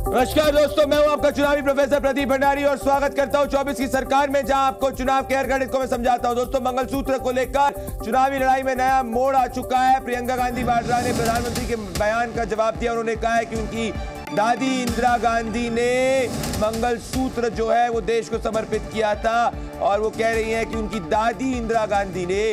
नमस्कार दोस्तों, मैं हूं आपका चुनावी प्रोफेसर प्रदीप भंडारी और स्वागत करता हूं 24 की सरकार में, जहां आपको चुनाव के हर गणित को मैं समझाता हूं। दोस्तों, मंगलसूत्र को लेकर चुनावी लड़ाई में नया मोड़ आ चुका है। प्रियंका गांधी वाड्रा ने प्रधानमंत्री के बयान का जवाब दिया। उन्होंने कहा है कि उनकी दादी इंदिरा गांधी ने मंगलसूत्र जो है वो देश को समर्पित किया था, और वो कह रही है कि उनकी दादी इंदिरा गांधी ने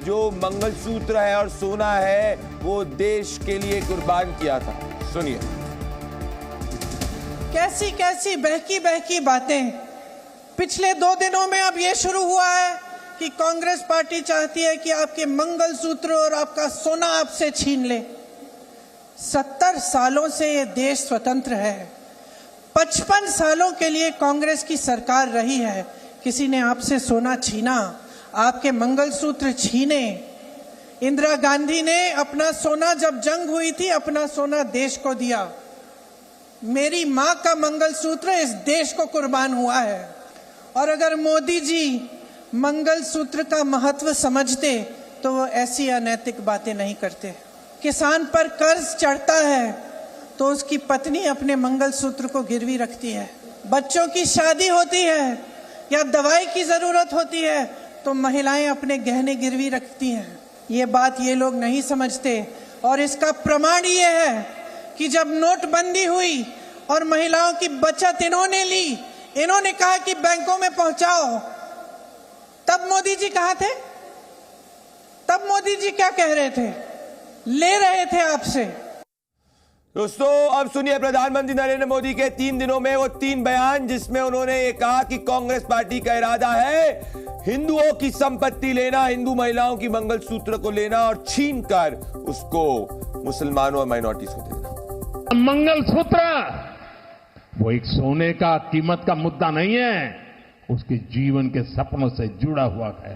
जो मंगलसूत्र है और सोना है वो देश के लिए कुर्बान किया था। सुनिए। कैसी कैसी बहकी बहकी बातें। पिछले 2 दिनों में अब ये शुरू हुआ है कि कांग्रेस पार्टी चाहती है कि आपके मंगलसूत्र और आपका सोना आपसे छीन ले। 70 सालों से ये देश स्वतंत्र है। 55 सालों के लिए कांग्रेस की सरकार रही है। किसी ने आपसे सोना छीना, आपके मंगलसूत्र छीने। इंदिरा गांधी ने अपना सोना, जब जंग हुई थी, अपना सोना देश को दिया। मेरी मां का मंगलसूत्र इस देश को कुर्बान हुआ है। और अगर मोदी जी मंगलसूत्र का महत्व समझते तो वो ऐसी अनैतिक बातें नहीं करते। किसान पर कर्ज चढ़ता है तो उसकी पत्नी अपने मंगलसूत्र को गिरवी रखती है। बच्चों की शादी होती है या दवाई की जरूरत होती है तो महिलाएं अपने गहने गिरवी रखती हैं। ये बात ये लोग नहीं समझते। और इसका प्रमाण ये है कि जब नोटबंदी हुई और महिलाओं की बचत इन्होंने ली, इन्होंने कहा कि बैंकों में पहुंचाओ, तब मोदी जी कहाँ थे? तब मोदी जी क्या कह रहे थे? ले रहे थे आपसे। दोस्तों, अब सुनिए प्रधानमंत्री नरेंद्र मोदी के 3 दिनों में वो 3 बयान, जिसमें उन्होंने ये कहा कि कांग्रेस पार्टी का इरादा है हिंदुओं की संपत्ति लेना, हिंदू महिलाओं की मंगलसूत्र को लेना और छीन कर उसको मुसलमानों और माइनॉरिटीज को देना। मंगलसूत्र वो एक सोने का कीमत का मुद्दा नहीं है, उसके जीवन के सपनों से जुड़ा हुआ है।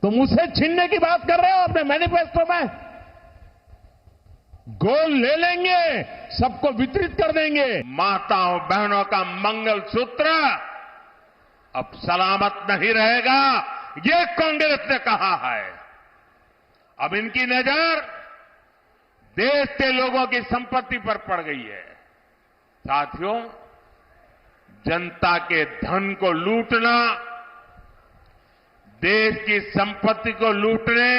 तुम उसे छीनने की बात कर रहे हो अपने मैनिफेस्टो में। गोल्ड ले लेंगे, सबको वितरित कर देंगे। माताओं बहनों का मंगलसूत्र अब सलामत नहीं रहेगा, ये कांग्रेस ने कहा है। अब इनकी नजर देश के लोगों की संपत्ति पर पड़ गई है। साथियों, जनता के धन को लूटना, देश की संपत्ति को लूटने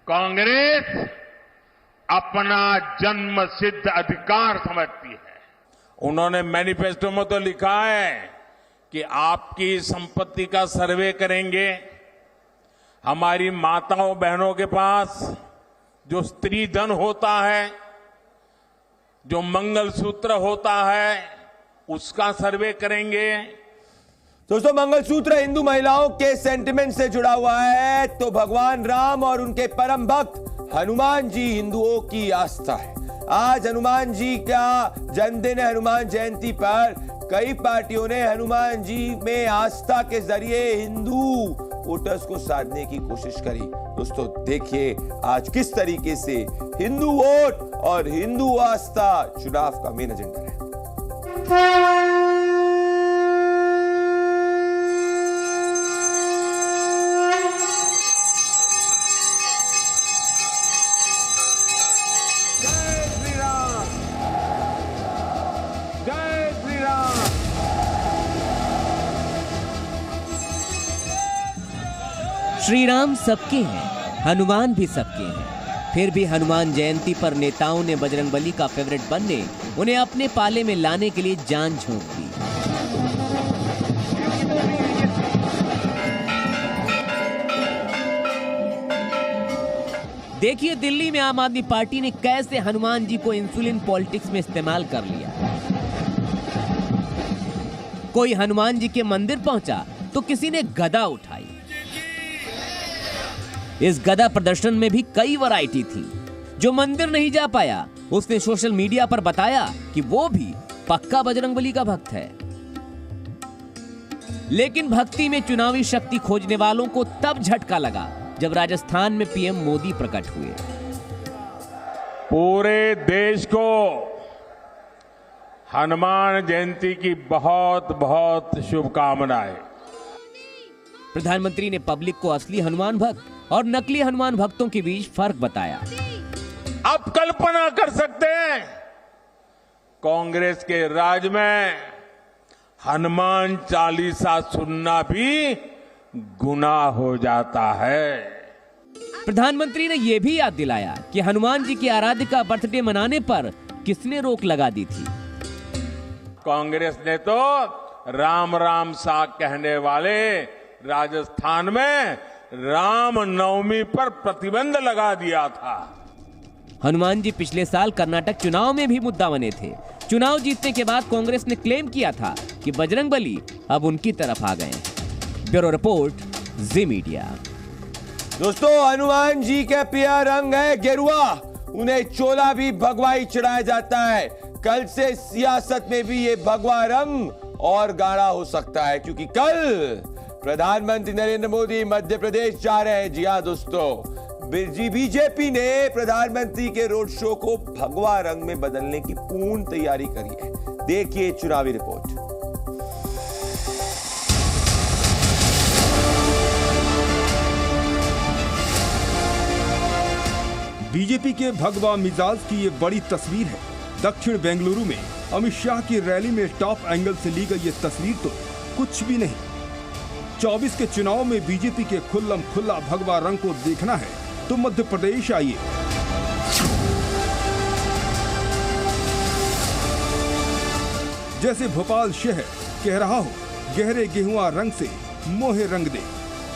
कांग्रेस अपना जन्मसिद्ध अधिकार समझती है। उन्होंने मैनिफेस्टो में तो लिखा है कि आपकी संपत्ति का सर्वे करेंगे। हमारी माताओं बहनों के पास जो स्त्री धन होता है, जो मंगलसूत्र होता है, उसका सर्वे करेंगे। दोस्तों, मंगलसूत्र हिंदू महिलाओं के सेंटिमेंट से जुड़ा हुआ है, तो भगवान राम और उनके परम भक्त हनुमान जी हिंदुओं की आस्था है। आज हनुमान जी का जन्मदिन है। हनुमान जयंती पर कई पार्टियों ने हनुमान जी में आस्था के जरिए हिंदू वोटर्स को साधने की कोशिश करी। दोस्तों, देखिए आज किस तरीके से हिंदू वोट और हिंदू आस्था चुनाव का मेन एजेंडा है। श्री राम सबके हैं, हनुमान भी सबके हैं। फिर भी हनुमान जयंती पर नेताओं ने बजरंगबली का फेवरेट बनने, उन्हें अपने पाले में लाने के लिए जान झोंक दी। देखिए दिल्ली में आम आदमी पार्टी ने कैसे हनुमान जी को इंसुलिन पॉलिटिक्स में इस्तेमाल कर लिया। कोई हनुमान जी के मंदिर पहुंचा तो किसी ने गदा उठाई। इस गदा प्रदर्शन में भी कई वैरायटी थी। जो मंदिर नहीं जा पाया उसने सोशल मीडिया पर बताया कि वो भी पक्का बजरंगबली का भक्त है। लेकिन भक्ति में चुनावी शक्ति खोजने वालों को तब झटका लगा जब राजस्थान में पीएम मोदी प्रकट हुए। पूरे देश को हनुमान जयंती की बहुत बहुत शुभकामनाएं। प्रधानमंत्री ने पब्लिक को असली हनुमान भक्त और नकली हनुमान भक्तों के बीच फर्क बताया। आप कल्पना कर सकते हैं कांग्रेस के राज में हनुमान चालीसा सुनना भी गुनाह हो जाता है। प्रधानमंत्री ने यह भी याद दिलाया कि हनुमान जी की आराध्य का बर्थडे मनाने पर किसने रोक लगा दी थी। कांग्रेस ने तो राम राम सा कहने वाले राजस्थान में रामनवमी पर प्रतिबंध लगा दिया था। हनुमान जी पिछले साल कर्नाटक चुनाव में भी मुद्दा बने थे। चुनाव जीतने के बाद कांग्रेस ने क्लेम किया था कि बजरंगबली अब उनकी तरफ आ गए। ब्यूरो रिपोर्ट, जी मीडिया। दोस्तों, हनुमान जी के प्रिय रंग है गेरुआ। उन्हें चोला भी भगवा ही चढ़ाया जाता है। कल से सियासत में भी ये भगवा रंग और गाढ़ा हो सकता है, क्योंकि कल प्रधानमंत्री नरेंद्र मोदी मध्य प्रदेश जा रहे हैं। जी हां दोस्तों, बीजेपी ने प्रधानमंत्री के रोड शो को भगवा रंग में बदलने की पूर्ण तैयारी करी है। देखिए चुनावी रिपोर्ट। बीजेपी के भगवा मिजाज की ये बड़ी तस्वीर है। दक्षिण बेंगलुरु में अमित शाह की रैली में टॉप एंगल से ली गई ये तस्वीर तो कुछ भी नहीं। 24 के चुनाव में बीजेपी के खुल्लम खुल्ला भगवा रंग को देखना है तो मध्य प्रदेश आइए। जैसे भोपाल शहर कह रहा हो, गहरे गेहुआ रंग से मोहे रंग दे।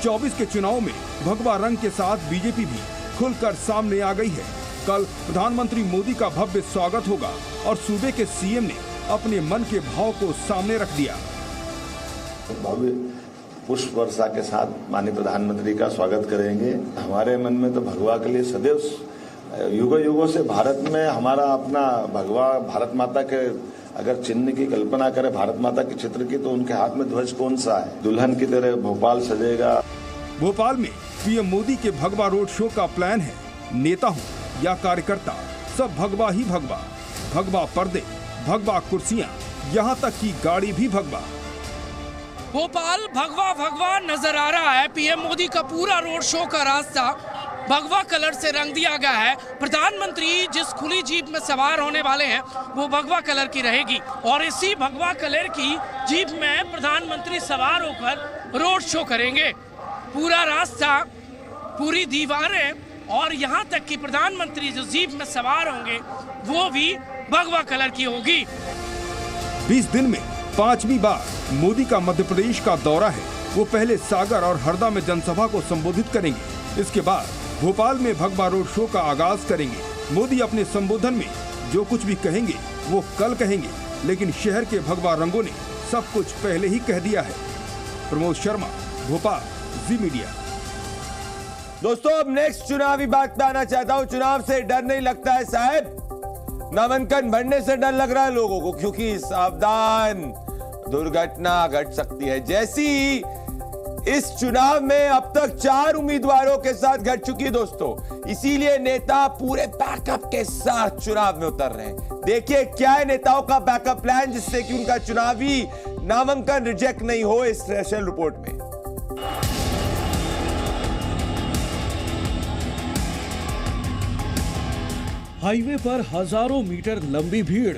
24 के चुनाव में भगवा रंग के साथ बीजेपी भी खुलकर सामने आ गई है। कल प्रधानमंत्री मोदी का भव्य स्वागत होगा और सूबे के सीएम ने अपने मन के भाव को सामने रख दिया। भव्य पुष्प वर्षा के साथ माननीय प्रधानमंत्री का स्वागत करेंगे। हमारे मन में तो भगवा के लिए सदैव युगों युगों से भारत में हमारा अपना भगवा, भारत माता के अगर चिन्ह की कल्पना करें, भारत माता के चित्र की, तो उनके हाथ में ध्वज कौन सा है? दुल्हन की तरह भोपाल सजेगा। भोपाल में पीएम मोदी के भगवा रोड शो का प्लान है। नेता हो या कार्यकर्ता, सब भगवा ही भगवा। भगवा पर्दे, भगवा कुर्सियां, यहाँ तक कि गाड़ी भी भगवा। भोपाल भगवा भगवा नजर आ रहा है। पीएम मोदी का पूरा रोड शो का रास्ता भगवा कलर से रंग दिया गया है। प्रधानमंत्री जिस खुली जीप में सवार होने वाले हैं वो भगवा कलर की रहेगी और इसी भगवा कलर की जीप में प्रधानमंत्री सवार होकर रोड शो करेंगे। पूरा रास्ता, पूरी दीवारें और यहाँ तक कि प्रधानमंत्री जो जीप में सवार होंगे वो भी भगवा कलर की होगी। 20 दिन में 5वीं बार मोदी का मध्य प्रदेश का दौरा है। वो पहले सागर और हरदा में जनसभा को संबोधित करेंगे। इसके बाद भोपाल में भगवा रोड शो का आगाज करेंगे। मोदी अपने संबोधन में जो कुछ भी कहेंगे वो कल कहेंगे, लेकिन शहर के भगवा रंगों ने सब कुछ पहले ही कह दिया है। प्रमोद शर्मा, भोपाल, जी मीडिया। दोस्तों, अब नेक्स्ट चुनावी बात पे आना चाहता हूं। चुनाव से डर नहीं लगता है साहब, नामांकन भरने से डर लग रहा है लोगों को, क्योंकि सावधान, दुर्घटना घट सकती है। जैसी इस चुनाव में अब तक 4 उम्मीदवारों के साथ घट चुकी है दोस्तों, इसीलिए नेता पूरे बैकअप के साथ चुनाव में उतर रहे हैं। देखिए क्या है नेताओं का बैकअप प्लान, जिससे कि उनका चुनावी नामांकन रिजेक्ट नहीं हो। इस स्पेशल रिपोर्ट में हाईवे पर हजारों मीटर लंबी भीड़,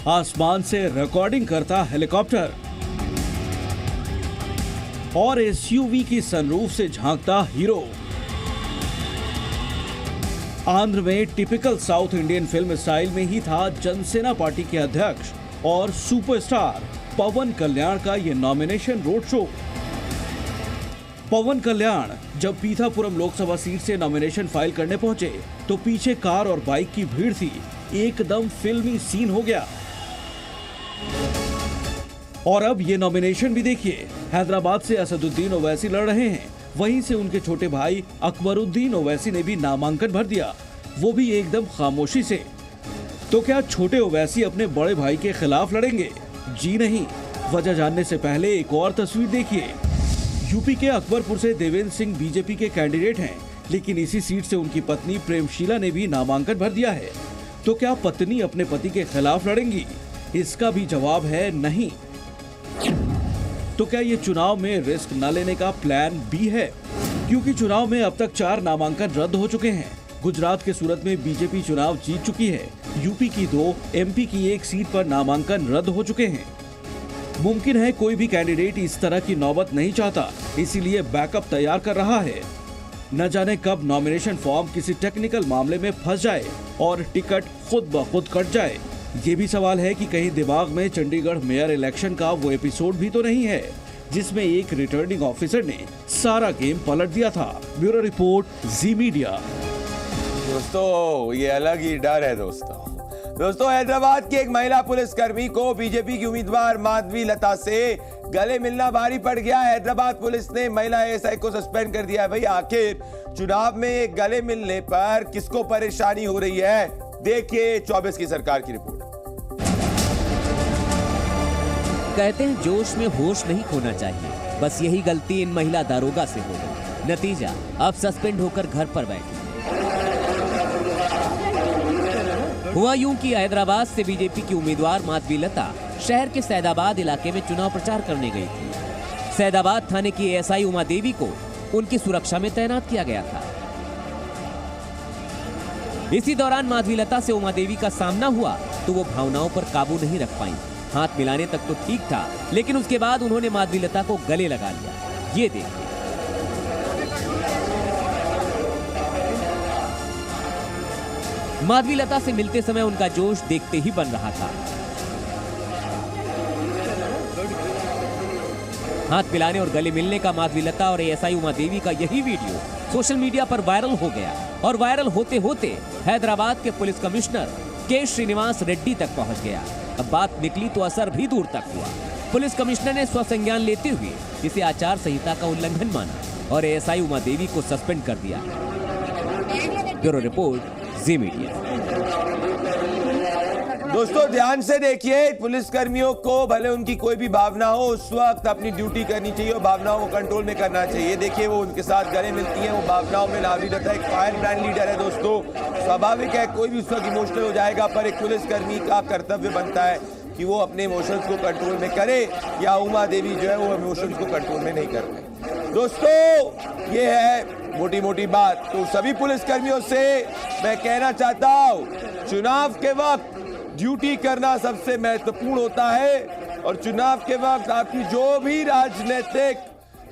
आसमान से रिकॉर्डिंग करता हेलीकॉप्टर और एसयूवी की सनरूफ से झांकता हीरो। आंध्र में typical south Indian film style में ही था जनसेना पार्टी के अध्यक्ष और सुपरस्टार पवन कल्याण का ये नॉमिनेशन रोड शो। पवन कल्याण जब पीथापुरम लोकसभा सीट से नॉमिनेशन फाइल करने पहुंचे तो पीछे कार और बाइक की भीड़ थी। एकदम फिल्मी सीन हो गया। और अब ये नॉमिनेशन भी देखिए, हैदराबाद से असदुद्दीन ओवैसी लड़ रहे हैं, वहीं से उनके छोटे भाई अकबरुद्दीन ओवैसी ने भी नामांकन भर दिया, वो भी एकदम खामोशी से। तो क्या छोटे ओवैसी अपने बड़े भाई के खिलाफ लड़ेंगे? जी नहीं। वजह जानने से पहले एक और तस्वीर देखिए। यूपी के अकबरपुर से देवेंद्र सिंह बीजेपी के कैंडिडेट हैं, लेकिन इसी सीट से उनकी पत्नी प्रेमशीला ने भी नामांकन भर दिया है। तो क्या पत्नी अपने पति के खिलाफ लड़ेंगी? इसका भी जवाब है नहीं। तो क्या ये चुनाव में रिस्क न लेने का प्लान बी है? क्योंकि चुनाव में अब तक 4 नामांकन रद्द हो चुके हैं। गुजरात के सूरत में बीजेपी चुनाव जीत चुकी है। यूपी की 2, एमपी की 1 सीट पर नामांकन रद्द हो चुके हैं। मुमकिन है कोई भी कैंडिडेट इस तरह की नौबत नहीं चाहता, इसीलिए बैकअप तैयार कर रहा है। न जाने कब नॉमिनेशन फॉर्म किसी टेक्निकल मामले में फंस जाए और टिकट खुद ब खुद कट जाए। ये भी सवाल है कि कहीं दिमाग में चंडीगढ़ मेयर इलेक्शन का वो एपिसोड भी तो नहीं है जिसमें एक रिटर्निंग ऑफिसर ने सारा गेम पलट दिया था। ब्यूरो रिपोर्ट, जी मीडिया। दोस्तों ये अलग ही डर है दोस्तों हैदराबाद की एक महिला पुलिसकर्मी को बीजेपी की उम्मीदवार माधवी लता से गले मिलना भारी पड़ गया। हैदराबाद पुलिस ने महिला एएसआई को सस्पेंड कर दिया है। भाई आखिर चुनाव में गले मिलने पर किसको परेशानी हो रही है, देखिए 24 की सरकार की रिपोर्ट। कहते हैं जोश में होश नहीं खोना चाहिए, बस यही गलती इन महिला दारोगा से हो गई। नतीजा अब सस्पेंड होकर घर पर बैठी। हुआ यूं कि हैदराबाद से बीजेपी की उम्मीदवार माधवी लता शहर के सैदाबाद इलाके में चुनाव प्रचार करने गई थी। सैदाबाद थाने की एएसआई उमा देवी को उनकी सुरक्षा में तैनात किया गया था। इसी दौरान माधवी लता से उमा देवी का सामना हुआ तो वो भावनाओं पर काबू नहीं रख पाई। हाथ मिलाने तक तो ठीक था, लेकिन उसके बाद उन्होंने माधवी लता को गले लगा लिया। ये देखिए। माधवी लता से मिलते समय उनका जोश देखते ही बन रहा था। हाथ मिलाने और गले मिलने का माधवी लता और एएसआई उमा देवी का यही वीडियो सोशल मीडिया पर वायरल हो गया और वायरल होते होते हैदराबाद के पुलिस कमिश्नर के श्रीनिवास रेड्डी तक पहुंच गया। अब बात निकली तो असर भी दूर तक हुआ। पुलिस कमिश्नर ने स्वसंज्ञान लेते हुए इसे आचार संहिता का उल्लंघन माना और एएसआई उमा देवी को सस्पेंड कर दिया। ब्यूरो रिपोर्ट, जी मीडिया। दोस्तों ध्यान से देखिए, पुलिसकर्मियों को भले उनकी कोई भी भावना हो उस वक्त अपनी ड्यूटी करनी चाहिए और भावनाओं को कंट्रोल में करना चाहिए। देखिए वो उनके साथ गले मिलती है, वो भावनाओं में नावी रहता है। एक फायर ब्रांड लीडर है दोस्तों, स्वाभाविक है कोई भी उस वक्त इमोशनल हो जाएगा, पर एक पुलिसकर्मी का कर्तव्य बनता है कि वो अपने इमोशंस को कंट्रोल में करे, या उमा देवी जो है वो इमोशंस को कंट्रोल में नहीं कर रहे। दोस्तों ये है मोटी मोटी बात। तो सभी पुलिसकर्मियों से मैं कहना चाहता हूं, चुनाव के वक्त ड्यूटी करना सबसे महत्वपूर्ण होता है और चुनाव के वक्त आपकी जो भी राजनीतिक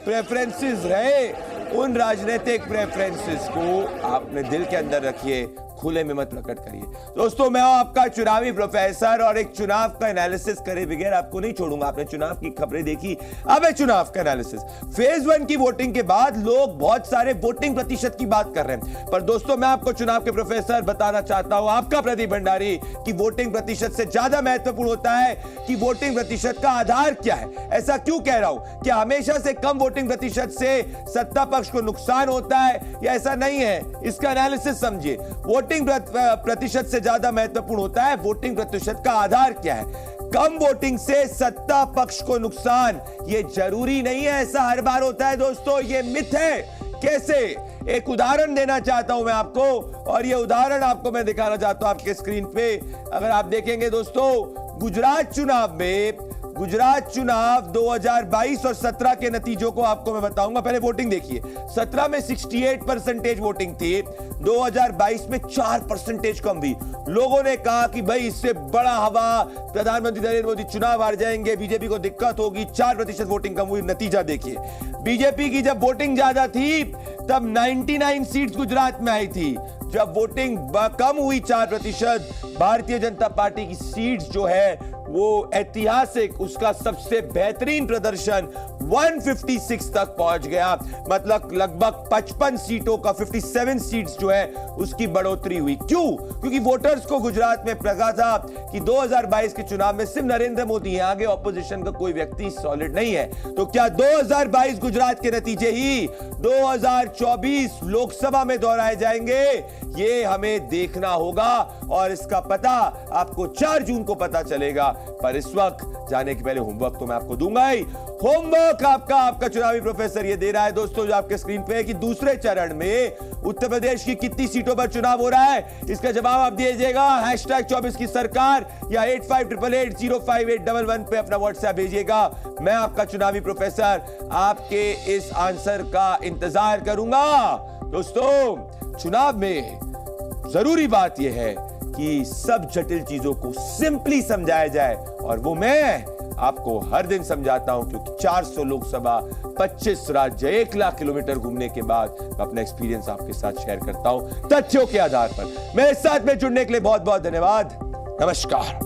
प्रेफरेंसेस रहे, उन राजनीतिक प्रेफरेंसेस को आपने दिल के अंदर रखिए, खुले में मत प्रकट करिए। दोस्तों मैं हूं आपका चुनावी प्रोफेसर और एक चुनाव का एनालिसिस करे बगैर आपको नहीं छोड़ूंगा। आपने चुनाव की खबरें देखी, अब है चुनाव का एनालिसिस। फेज 1 की वोटिंग के बाद लोग बहुत सारे वोटिंग प्रतिशत की बात कर रहे हैं, पर दोस्तों मैं आपको चुनाव के प्रोफेसर बताना चाहता हूं, आपका प्रदीप भंडारी, कि वोटिंग प्रतिशत से ज्यादा महत्वपूर्ण होता है कि वोटिंग प्रतिशत का आधार क्या है। ऐसा क्यों कह रहा हूं कि हमेशा से कम वोटिंग प्रतिशत से सत्ता पक्ष को नुकसान होता है, या ऐसा नहीं है। इसका एनालिसिस समझिए। वोटिंग प्रतिशत से ज्यादा महत्वपूर्ण होता है वोटिंग प्रतिशत का आधार क्या है। कम वोटिंग से सत्ता पक्ष को नुकसान, ये जरूरी नहीं है ऐसा हर बार होता है दोस्तों, ये मिथ है। कैसे? एक उदाहरण देना चाहता हूं मैं आपको, और ये उदाहरण आपको मैं दिखाना चाहता हूं आपके स्क्रीन पे। अगर आप देखेंगे दोस्तों, गुजरात चुनाव 2022 और 17 के नतीजों को आपको मैं बताऊंगा। पहले वोटिंग देखिए। 17 में 68% वोटिंग थी, 2022 में 4% कम हुई। लोगों ने कहा कि भाई इससे बड़ा हवा, प्रधानमंत्री नरेंद्र मोदी चुनाव हार जाएंगे, बीजेपी को दिक्कत होगी। 4% वोटिंग कम हुई। नतीजा देखिए, बीजेपी की जब वोटिंग ज्यादा थी तब 99 सीट्स गुजरात में आई थी। जब वोटिंग कम हुई 4%, भारतीय जनता पार्टी की सीट्स जो है वो ऐतिहासिक, उसका सबसे बेहतरीन प्रदर्शन 156 तक पहुंच गया। मतलब लगभग 55 सीटों का 57 सीट्स जो है उसकी बढ़ोतरी हुई। क्यों? क्योंकि वोटर्स को गुजरात में लगा था कि 2022 के चुनाव में सिर्फ नरेंद्र मोदी है, आगे ऑपोजिशन का कोई व्यक्ति सॉलिड नहीं है। तो क्या 2022 गुजरात के नतीजे ही 2024 लोकसभा में दोहराए जाएंगे? ये हमें देखना होगा और इसका पता आपको 4 जून को पता चलेगा। पर इस वक्त जाने के पहले होमवर्क तो मैं आपको दूंगा ही। होमवर्क आपका चुनावी प्रोफेसर ये दे रहा है दोस्तों, जो आपके स्क्रीन पे है, कि दूसरे चरण में उत्तर प्रदेश की कितनी सीटों पर चुनाव हो रहा है। इसका जवाब आप दीजिएगा #24 की सरकार या 8588058111 पे अपना व्हाट्सएप भेजिएगा। मैं आपका चुनावी प्रोफेसर आपके इस आंसर का इंतजार करूंगा। दोस्तों चुनाव में जरूरी बात यह है कि सब जटिल चीजों को सिंपली समझाया जाए, और वो मैं आपको हर दिन समझाता हूं, क्योंकि 400 लोकसभा, 25 राज्य, 1 लाख किलोमीटर घूमने के बाद मैं अपना एक्सपीरियंस आपके साथ शेयर करता हूं तथ्यों के आधार पर। मेरे साथ में जुड़ने के लिए बहुत बहुत धन्यवाद। नमस्कार।